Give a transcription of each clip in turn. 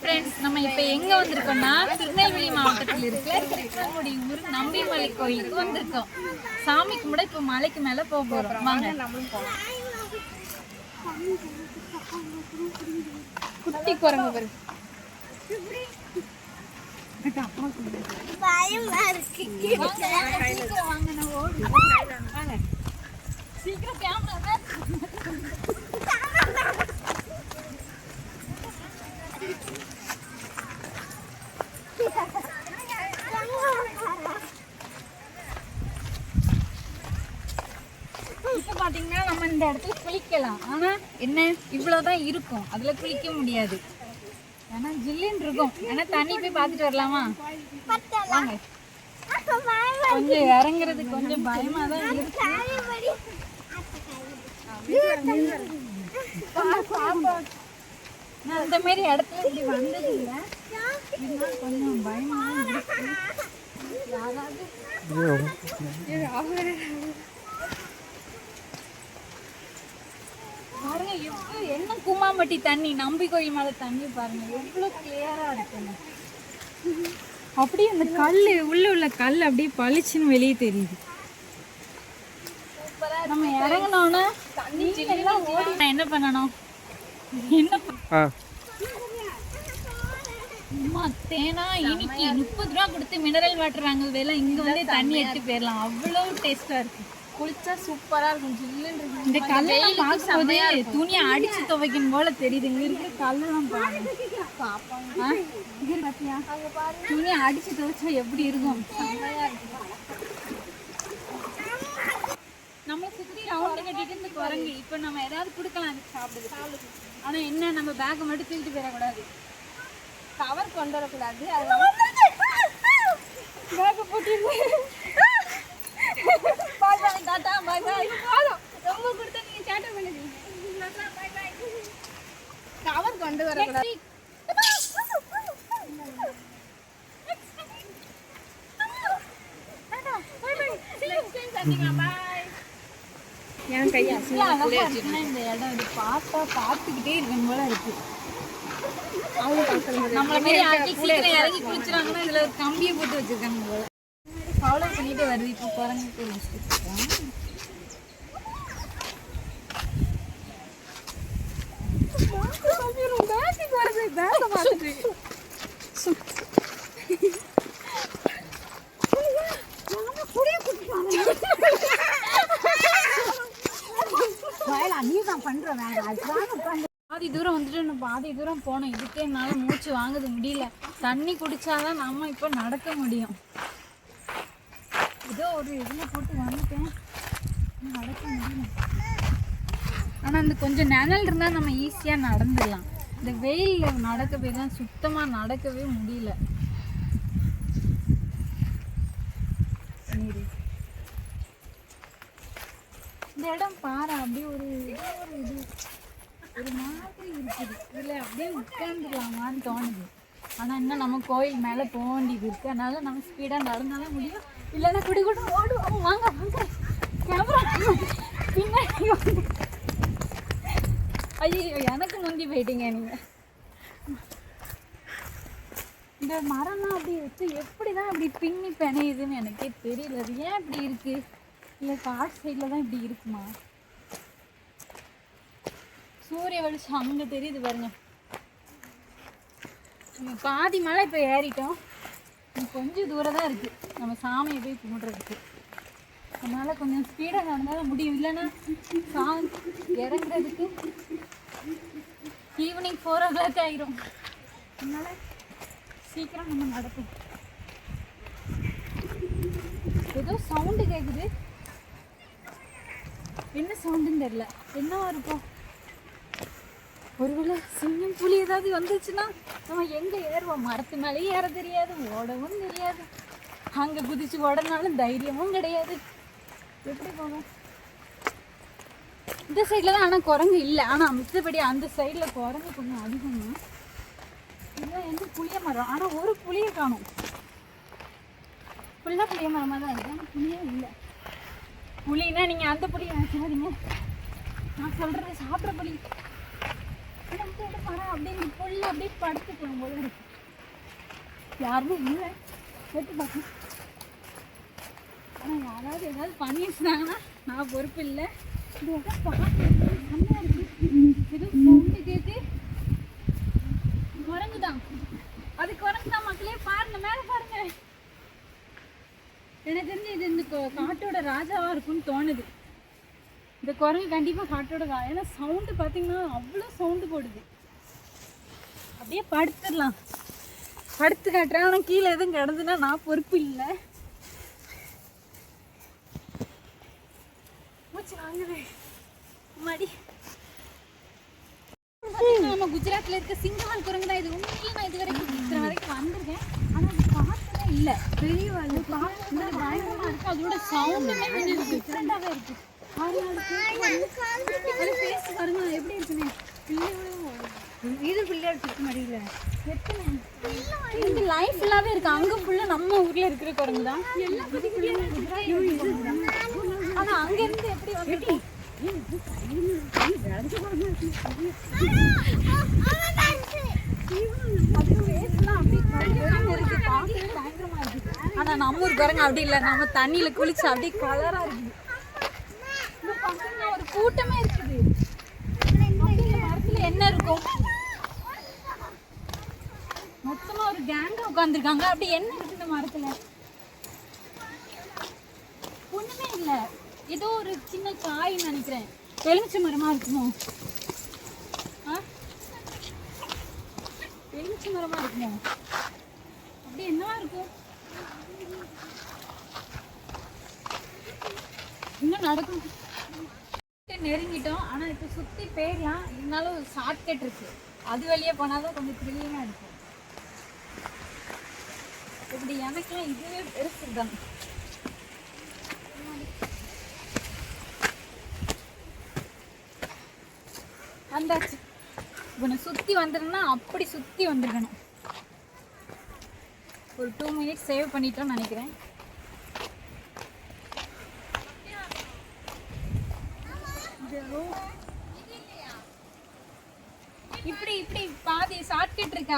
Friends, நம்ம இப்போ எங்கே வந்திருக்கோம்னா திருநெல்வேலி மாவட்டத்தில் இருக்கிற திருப்பங்குடி ஊர் நம்பிமலை கோயிலுக்கு வந்திருக்கோம். சாமி கும்பிட இப்போ மலைக்கு மேலே போக போகிறோம். வாங்க நம்மளும் போகலாம். குட்டி குரங்கு பாரு. சீக்கிரம் கேமரா இப்போ பார்த்தீங்கன்னா நம்ம இந்த இடத்துல குளிக்கலாம். ஆனால் என்ன இவ்வளோதான் இருக்கும், அதில் குளிக்க முடியாது. ஏன்னா ஜில்லுன்னு இருக்கும். ஏன்னா தண்ணி போய் பார்த்துட்டு வரலாமா? வாங்க. கொஞ்சம் இறங்குறது கொஞ்சம் பயமாக தான் இருக்கு. நான் அந்த மாதிரி இடத்துல இப்படி வந்தது இல்லை. இதனால் கொஞ்சம் பயமாக இருக்கு. யாராவது பாருங்க எவ்வளோ என்ன கும்மாம்பட்டி தண்ணி, நம்பி கோயில் மேலே தண்ணி பாருங்க எவ்வளோ கிளியராக இருக்குங்க. அப்படியே அந்த கல் உள்ள கல் அப்படியே பளிச்சுன்னு வெளியே தெரியுது. நம்ம இறங்கினோன்னா தண்ணி எல்லாம் ஓடி என்ன பண்ணணும்? என்ன அம்மா தேனா இன்னைக்கு 30 ரூபா கொடுத்து மினரல் வாட்டர் வாங்குறதெல்லாம் இங்கே வந்து தண்ணி எடுத்து போயிடலாம். அவ்வளோ டேஸ்ட்டாக இருக்குது. குளிச்சா சூப்பரா இருக்கும். ஜில்லுன்னு இருக்கும். இந்த கல்லெல்லாம் பார்க்கும்போது துணியை அடிச்சு துவைக்கணும் போல தெரியுது. இங்க இருக்கிற கல்லெல்லாம் பாருங்க. துணியை அடிச்சு துவைச்சா எப்படி இருக்கும்? நம்மளை சுற்றி ரவுண்டு கட்டிட்டு இந்த குரங்கு. இப்போ நம்ம ஏதாவது கொடுக்கலாம் அதுக்கு சாப்பிடுது. ஆனால் என்ன, நம்ம பேக்கை மட்டும் தூக்கிட்டு போயிடக்கூடாது, கவர் கொண்டு வரக்கூடாது. பேக்கை போட்டு டாடா பை பை. ரொம்ப கொடுத்தா நீங்க சேட்டை பண்ணுங்க. By by. கவர் கொண்டு வரக்கூடாது. டாடா பை பை. நெக்ஸ்ட் சந்திக்கலாம். பை. என் கையை அசிங்கமா வச்சிருந்தா இந்த இடம் இது பார்த்துக்கிட்டே இருக்கணும் போல இருக்கு. நம்மள மாதிரி ஆட்கள் சீக்கிரம் இறங்கி குளிச்சுறாங்கன்னா இதுல ஒரு கம்பியை போட்டு வச்சிருக்காங்க போல. ஃபாலோ பண்ணிட்டு வருது. இப்போ குரங்கு குளிச்சுட்டு பாதி தூரம் வந்துட்டு பாதி தூரம் போனோம். இதுக்கே என்னால் மூச்சு வாங்குது முடியல. தண்ணி குடிச்சாதான் நம்ம இப்போ நடக்க முடியும். ஏதோ ஒரு இதில் போட்டு வந்துட்டேன், நடக்க முடியல. ஆனால் அந்த கொஞ்சம் நிழல் இருந்தால் நம்ம ஈஸியாக நடந்துடலாம். இந்த வெயிலில் நடக்கவே தான் சுத்தமாக நடக்கவே முடியல. இந்த இடம் பாரு அப்படியே ஒரு மாதிரி இருக்குது. இதில் அப்படியே உட்காந்துக்கலாமான்னு தோணுது. ஆனால் இன்னும் நம்ம கோயில் மேலே போக வேண்டியது இருக்குது. அதனால நம்ம ஸ்பீடாக நடந்தாலும் முடியும். இல்லைன்னா குடி கூட ஓடுவோம். வாங்க வாங்க. கேமரா பின்னாடி வந்து. ஐயோ எனக்கு முந்தி போயிட்டீங்க நீங்கள். இந்த மரம்லாம் அப்படி வச்சு எப்படி தான் அப்படி பின்னி பிணையுதுன்னு எனக்கே தெரியல. அது ஏன் இப்படி இருக்குது? இல்லை காட்டு சைடில் தான் இப்படி இருக்குமா? சூரிய வெளிச்சம் அங்கே தெரியுது பாருங்க. நம்ம பாதி மலை இப்போ ஏறிட்டோம். கொஞ்சம் தூரம் தான் இருக்குது நம்ம சாமியை போய் கும்பிட்றதுக்கு. அதனால் கொஞ்சம் ஸ்பீடாக நடந்தாலும் முடியும். இல்லைன்னா சாமி இறங்குறதுக்கு ஈவினிங் 4 o'clock ஆகிரும். அதனால் சீக்கிரம் நம்ம நடக்கும். ஏதோ சவுண்டு கேட்குது. என்ன சவுண்டுன்னு தெரியல. என்னவா இருக்கும்? ஒருவேளை சிங்கம் புலி ஏதாவது வந்துச்சுன்னா நம்ம எங்கே ஏறுவோம்? மரத்து மேலேயும் ஏற தெரியாது, ஓடவும் தெரியாது. அங்கே குதிச்சு ஓடனாலும் தைரியமும் கிடையாது. எப்படி போகும்? இந்த சைடில் தான் ஆனால் குரங்கு இல்லை. ஆனால் மித்தபடி அந்த சைடில் குரங்கு கொஞ்சம் அதிகமாக. இதுதான் என்ன புளிய மரம். ஆனால் ஒரு புளியை காணும். ஃபுல்லாக புளிய மரமாக தான் இருக்குது. ஆனால் புளியே இல்லை. புளின்னா நீங்கள் அந்த புளியை நினைக்காதீங்க. நான் சொல்கிறது சாப்பிட்ற புளி. மரம் அப்படியே இந்த புல்ல அப்படியே படுத்துக்கலாம் போல இருக்கு. யாருமே இல்லை கேட்டு பார்க்கணும். ஆனால் யாராவது ஏதாவது பண்ணி வச்சுட்டாங்கன்னா நான் பொறுப்பு இல்லை. இது பார்க்க செம்மையா இருக்கு. ஏதோ சவுண்டு கேட்டு குரங்குதான். அது குரங்குதான் மக்களே, பாருங்க மேலே பாருங்க. எனக்கு தெரிஞ்சு இது இந்த காட்டோட ராஜாவா இருக்கும்னு தோணுது. இந்த குரங்கு கண்டிப்பாக காட்டோட ஏன்னா சவுண்டு பார்த்தீங்கன்னா அவ்வளோ சவுண்டு போடுது. அப்படியே படுத்துடலாம். படுத்து காட்டுறேன். ஆனால் கீழே எதுவும் கிடந்துன்னா நான் பொறுப்பு இல்லை. மூச்சு வாங்குது மடி. நம்ம குஜராத்தில் இருக்க சிங்கவால் குரங்கு தான் இது. உண்மையிலே நான் இது வரைக்கும் வந்திருக்கேன். ஆனால் அது பார்த்ததே இல்லை. பெரிய வாழ் பார்த்து பயங்கரமாக இருக்குது. அதோட சவுண்டுமே கொஞ்சம் டிஃப்ரெண்டாகவே இருக்குது. பேசி பாருங்க எப்படி இருக்குன்னு. இது பிள்ளையார் சுற்றி மடியில இந்த லைஃப் ஃபுல்லாகவே இருக்கு. அங்கே ஃபுல்லாக நம்ம ஊரில் இருக்கிற குரங்கு தான். ஆனால் அங்கேருந்து எப்படி வந்துட்டு ஆனால் நம்ம ஊர் குரங்கு அப்படி இல்லை. நம்ம தண்ணியில் குளிச்சு அப்படியே கலராக இருக்குது. ஒரு கூட்டமே இருக்குது. மரத்துல என்ன இருக்கும்? மொத்தமா ஒரு கேங்கா உட்காந்துருக்காங்க. அப்படி என்ன இருக்கு இந்த மரத்துல? ஒண்ணுமே இல்ல. ஏதோ ஒரு சின்ன காய் நினைக்கிறேன். எலுமிச்சை மரமா இருக்குமோ? எலுமிச்சை மரமா இருக்குமோ? அப்படி என்னவா இருக்கும்? இன்னும் நடக்கும். நெருங்கிட்டோம். ஆனால் இப்போ சுற்றி போயிடலாம். இருந்தாலும் ஒரு ஷார்ட்கட் இருக்கு. அது வழியே போனாலும் கொஞ்சம் த்ரில்லிங்காக இருக்கும். இப்படி எனக்குலாம் இதுவே பெருசு தான். வந்தாச்சு. இப்போ சுற்றி வந்துடணும்னா அப்படி சுற்றி வந்துருக்கணும். ஒரு 2 minutes சேவ் பண்ணிட்டோம்னு நினைக்கிறேன். இப்படி இப்படி பாதி ஷார்ட்கட் இருக்கா.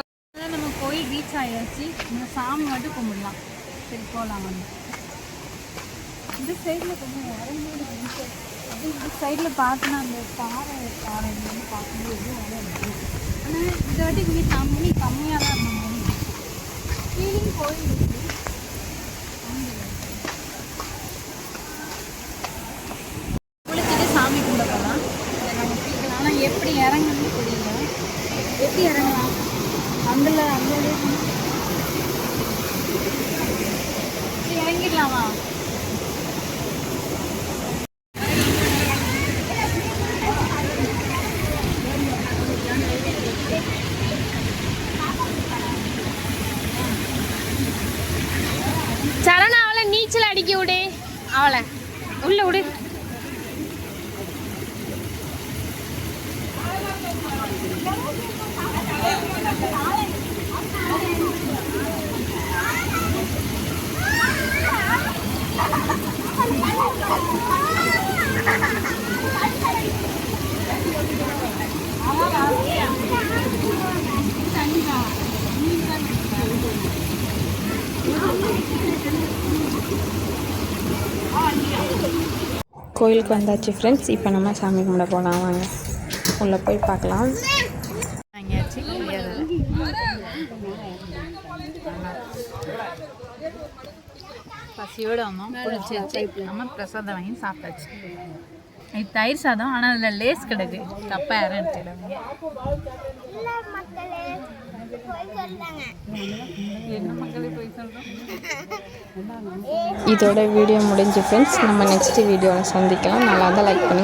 நம்ம கோயில் ரீச் ஆயாச்சு. இந்த சாமி மட்டும் கும்பிடலாம். சரி போகலாம். வந்து இந்த சைடில் கொஞ்சம் இறங்கி அப்படி இந்த சைடில் பார்த்தோன்னா அந்த பாறை வந்து பார்க்கும்போது ஆனால் இந்த வாட்டி கொஞ்சம் கம்மியாக தான் இருந்த மாதிரி ஃபீலிங் கோயில் இருக்குது. குளிச்சுட்டு சாமி கும்பிட போகலாம். நம்ம குளிக்கலாம். ஆனால் எப்படி இறங்கணும்னு தெரியல. எப்படி இறங்கலாம்? அந்த இறங்கிடலாமா? சரணா அவளை நீச்சல் அடிக்க விடு. அவளை உள்ள விடு. கோயிலுக்கு வந்தாச்சு ஃப்ரெண்ட்ஸ். இப்போ நம்ம சாமி கும்பிட போகலாம். வாங்க உள்ளே போய் பார்க்கலாம். பசியோடு வந்தோம். குளிச்சு நம்ம பிரசாதம் வாங்கி சாப்பிட்டாச்சு. இது தயிர் சாதம். ஆனால் அதில் லேஸ் கிடக்கு. தப்பாக யாரும் எடுத்துக்கிடாங்க. என்ன மக்களே போய் சொல்கிறோம். இதோட வீடியோ முடிஞ்சு ஃப்ரெண்ட்ஸ். நம்ம நெக்ஸ்ட் வீடியோவில் சந்திக்கலாம். நல்லா தான் லைக் பண்ணுங்கள்.